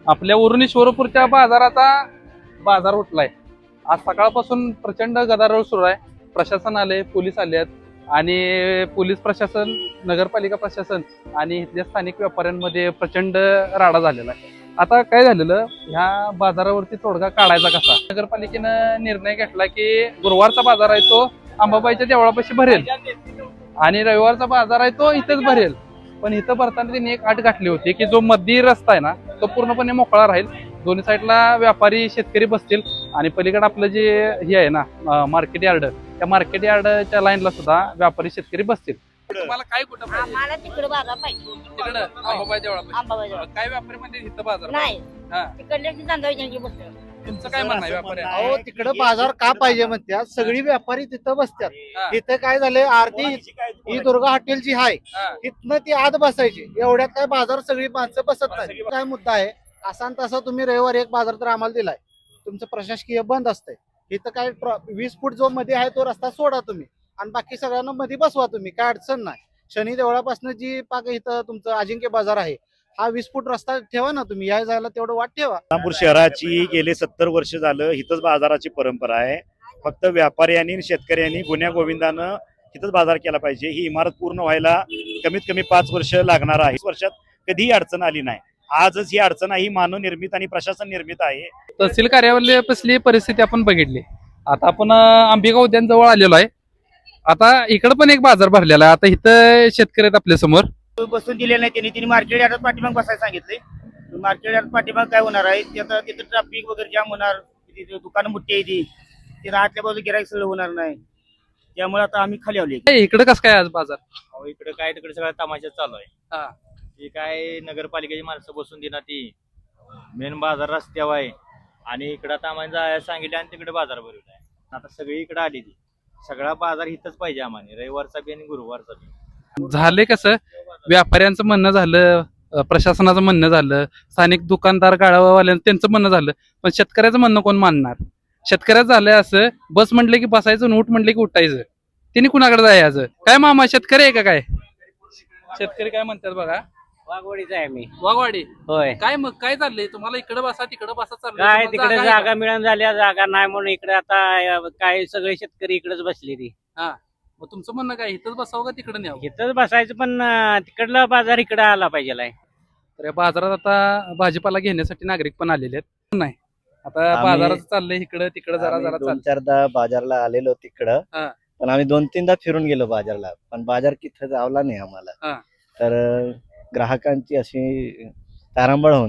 आपल्या उरुणी शिवरपूरच्या बाजाराचा बाजार उठलाय. आज सकाळपासून प्रचंड गदारोळ सुरू आहे. प्रशासन आले, पोलीस आलेत आणि पोलीस प्रशासन, नगरपालिका प्रशासन आणि इथल्या स्थानिक व्यापाऱ्यांमध्ये प्रचंड राडा झालेला आहे. आता काय झालेलं, ह्या बाजारावरती तोडगा काढायचा कसा? नगरपालिकेनं निर्णय घेतला की गुरुवारचा बाजार आहे तो अंबाबाईच्या देवळापाशी भरेल आणि रविवारचा बाजार आहे तो इथेच भरेल. पण इथं भरताना त्यांनी एक अट घातली होती की जो मध्य रस्ता आहे ना तो पूर्णपणे मोकळा राहील. दोन्ही साईडला व्यापारी शेतकरी बसतील आणि पलीकडे आपलं जे हे आहे ना मार्केट यार्ड, त्या मार्केट यार्डच्या लाईनला सुद्धा व्यापारी शेतकरी बसतील. तुम्हाला काय कुठं पाहिजे? आम्हाला तिकडे बाजार पाहिजे. तिकडं अंबाबाई देवळापाशी. अंबाबाई देवळ. काय व्यापारी म्हणजे इथं बाजार नाही हा. तिकडल्या तांदूळ त्यांची बसते. तुमचं काय म्हणणं आहे व्यापारी? अहो तिकडं बाजार का पाहिजे म्हणतात, सगळी व्यापारी तिथं बसतात. तिथं काय झालंय, अर्धी ही दुर्गा हॉटेल जी आहे हा. तिथनं ती आत बसायची. एवढ्यात काय बाजार सगळी माणसं बसत नाही. काय मुद्दा आहे असा न तसा तुम्ही रविवारी एक बाजार तर आम्हाला दिलाय, तुमचं प्रशासकीय बंद असतंय. इथं काय 20 फूट जो मध्ये आहे तो रस्ता सोडा तुम्ही आणि बाकी सगळ्यांना मध्ये बसवा तुम्ही, काय अडचण नाही. शनी देवळापासून जी पाक इथं तुमचं अजिंक्य बाजार आहे हा 20 फूट रस्ता ठेवा ना तुम्ही, या जायला तेवढं वाट ठेवा. नागपूर शहराची गेले 70 वर्ष झालं इथंच बाजाराची परंपरा आहे. फक्त व्यापाऱ्यांनी आणि शेतकऱ्यांनी गुन्ह्या गोविंदानं इथंच बाजार केला पाहिजे. ही इमारत पूर्ण व्हायला कमीत कमी 5 वर्ष लागणार आहे. 5 वर्षात कधीही अडचण आली नाही. आजच ही अडचण ही मानव निर्मित आणि प्रशासन निर्मित आहे. तहसील कार्यालयापासली परिस्थिती आपण बघितली. आता आपण अंबिका उद्यान जवळ आलेलो आहे. आता इकडे पण एक बाजार भरलेला आहे. आता इथं शेतकरी आहेत आपल्या समोर. बसून दिले नाही त्यांनी मार्केट यार्डात पाठीमाग बसायला सांगितले. मार्केट यार्ड पाठीमाग काय होणार आहे, तिथं ट्रॅफिक वगैरे जाम होणार. दुकानं मोठी आहे ती आतल्या बाजूला गिराईक सगळं होणार नाही. त्यामुळे आता आम्ही खाली आले. इकडे कसं काय आज बाजार? इकडे काय तिकडे सगळा तमाशा चालू आहे. हा. ती काय नगरपालिकेची माणसं बसून देणार, ती मेन बाजार रस्त्यावर आहे आणि इकडे आता आम्हाला जायला सांगितलं आणि तिकडे बाजार भरवला आहे. आता सगळी इकडे आली ती, सगळा बाजार इथंच पाहिजे आम्हाला, रविवारचा बी आणि गुरुवारचा बी. झाले कसं, व्यापाऱ्यांचं म्हणणं झालं, प्रशासनाचं म्हणणं झालं, स्थानिक दुकानदार गाळावाल्यांचं त्यांचं म्हणणं झालं, पण शेतकऱ्याचं म्हणणं कोण मानणार? शेतकऱ्याचं झालंय असं, बस म्हटलं की बसायचं, उठ म्हटलं की उठायचं. त्यांनी कुणाकडे जायचं? काय मामा शेतकरी आहे का काय? शेतकरी काय म्हणतात बघा. वाघवाडीचा आहे मी. वाघवाडी होय. काय मग काय चाललंय तुम्हाला? इकडे बसा तिकडे बसा चाललंय. काय तुम्हाला तिकडे आहे जागा का? मिळून झाल्या, जागा नाही म्हणून इकडे आता काय सगळे शेतकरी इकडेच बसले ती. मग तुमचं म्हणणं काय, इथंच बसावं का तिकडे न्यावं? इथंच बसायचं, पण तिकडला बाजार इकडे आला पाहिजे. तर या बाजारात आता भाजीपाला घेण्यासाठी नागरिक पण आलेले आहेत. नाही आता बाजारात चाललंय इकडं तिकडं जरा जरा चाललंय. 2-4दा बाजारला आलेलो तिकडं, हा. पण आम्ही 2-3दा फिरून गेलो बाजारला, पण बाजार तिथं जावला नाही हा. आम्हाला. तर ग्राहकांची अशी तारांबळ होऊन